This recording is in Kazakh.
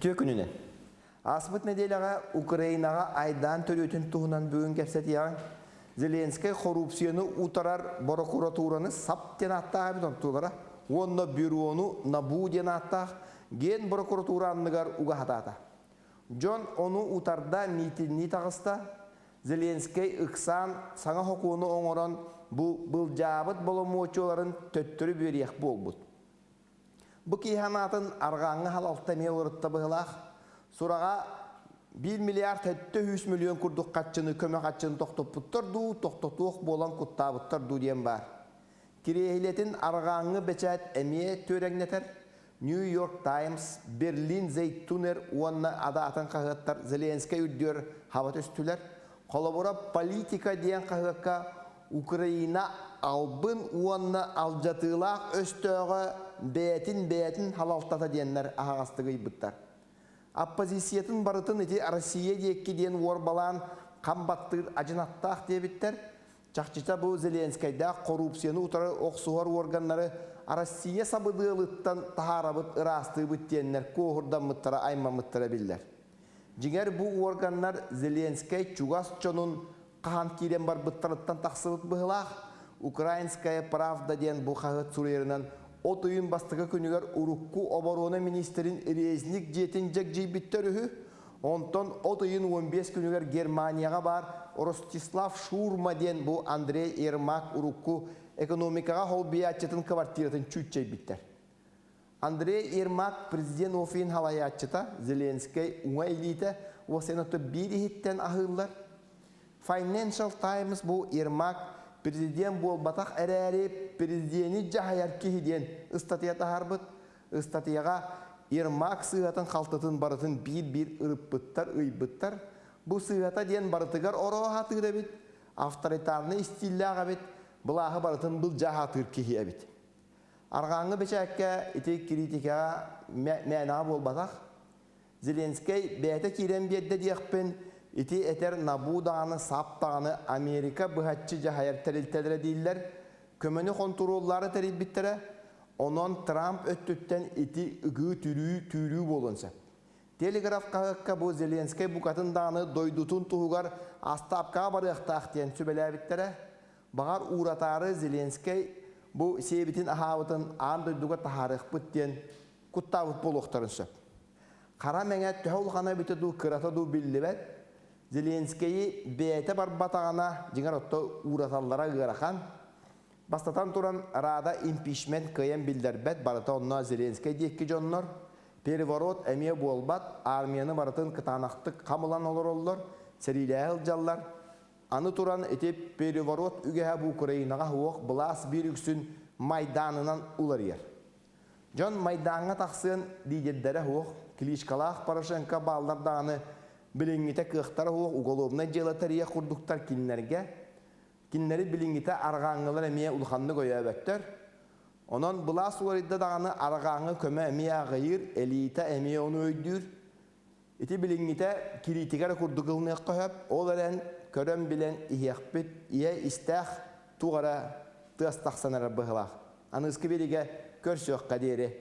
Бүтө күнүнен. Асмыт неделяға Украинаға айдан төрөтін туғынан бүгін кепсетияң Зеленский коррупцияны утарар прокуратураны саптен аттағы бітон туғара. Онна бюрону набуден аттақ ген прокуратуранныгар уға хатата. Джон оны утарда митинни тағыста Зеленский ықсан саңа хокуыны оңыран бұл жабыт боломуочоларын төттірі берияқ болбуд. Бұ кейханатын арғаңы халалта мейлырытта бұғылақ, сұраға 1 миллиард 700 миллион күрдік қатшыны көмі қатшыны тоқтопуттарду, тоқтотуық болан құттабыттарду ден бар. Кирейхилетін арғаңы бәчәт әмие төрәгнетер, New York Times, Berlin Зейтунер, уанна ада атын қағыттар Зеленский үддер хават өстілер, қолабыра политика ден қағыққа Украина албын уанна алжатылақ өстөғы бәтін халалтата денлер ағастығы бұттар. Оппозициятын барытын еті Россия декке ден орбалан қамбаттыр ажынаттақ дебіттер. Чақчыта бұл Зеленскайда коррупцияны утары оқсуғар органлары Россия сабыдығылыттан тахарабыт ырасты бүттенлер коғырдан мұттара айма мұттара білдер. Жігер бұл органлар Зеленскай чугас чонын қаған кейлен бар бұттарыттан тақсылыт бұғылақ, Украинская правда ден бұл қағыт сүрерінен от үйін бастығы күнігер Урукку оборона министерін резник жетін жек жейбіттер үхі, онтон от үйін 15 күнігер Германияға бар Ростислав Шурма ден бұл Андрей Ермак Урукку экономикаға хол биятчетін квартиратын чүт жейбіттер. Андрей Ермак президент офин халаятчыта Зеленский уңа елейті осеноты бір ехеттен ағылар. Financial Times бұл Ермак президент бол батақ әрәрі президенті жағайар кейден ұстатията харбыт. Ұстатияға Ермак сығатын қалтытын барытын бір ұрыппыттар, ұйбыттар. Бұл сығата ден барытығар ороға хатығыда бет, авторитарны истиллаға бет, бұлағы барытын бұл жағатығыр кейі бет. Арғаңы бәчәкке еті критикаға мәна бол батақ. Зеленский бәті керен берді дейіқпен ити этер набудағаны, саптағаны Америка бұхатчы жағайар тәрілтәдірі дейілер, көміні контроллары тәрілбіттірі, онын Трамп өттіттен ити үгі түрі болынса. Телеграф қағыққа бұл Зеленский бұқатындағаны дойдутын тұғығар астапқа барықтақ дейін сөбеләбіттірі, бағар ұратары Зеленский бұл себетін ағавытын андойдуға тахарық бұттен құттавыт болуқтарыншы. Қара мәңе тәуіл қана бітіду, қыратаду білді бәд, Зеленскийі бәйті бар батағана жеңер отты ұраталлара ғырақан. Бастатан тұран рада импичмент көйен білдер бәд барыта онына Зеленский дейкі жонлар. Переворот әме болбат, армияны барытын кытанақтық қамылан олар олар, сәриләйіл жаллар. Аны тұран етеп переворот үгеға бұл Украинаға хуық бұлас бір үксін майданынан улар ер. Жон майданға тақсын лидердері хуық, Кличкалақ Порошенко балдардағаны білінгіте қықтар хуық уголовна желатария құрдықтар кинлерге. Кинлері білінгіте арғаңылар әмее ұлғанны көйі өбәттер. Онан бұлас оларыда дағаны арғаңы көмі әмее ғайыр, элита әмее оны өйдір. Еті білінгіте критикар құрдығылны қойып, ол әрін көрім білен иеқпет, ие істәқ туғара тұғастақсанары бұғылақ. Анызқы береге көрсөк қадері.